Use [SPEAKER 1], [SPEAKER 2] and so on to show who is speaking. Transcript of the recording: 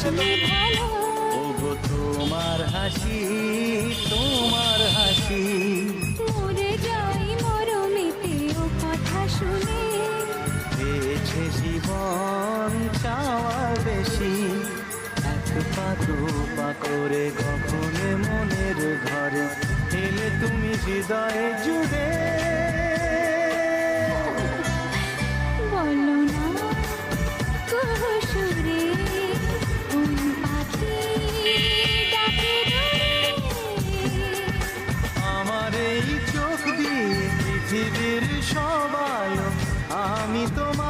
[SPEAKER 1] তুমি ভালো।
[SPEAKER 2] ওগো তোমার হাসি, তোমার হাসি,
[SPEAKER 1] মরে যাই মরমেতে ও কথা শুনে।
[SPEAKER 2] পেয়েছে জীবন চাওয়ার বেশি, এক পা দু পা করে কখনো মনের ঘরে এলে তুমি হৃদয়ে জুড়ে।
[SPEAKER 1] বলো না কহু সুরে কোন পাখি ডাকে দূরে।
[SPEAKER 2] আমার এই চোখ দিয়ে পৃথিবীর সবাই আমি তোমার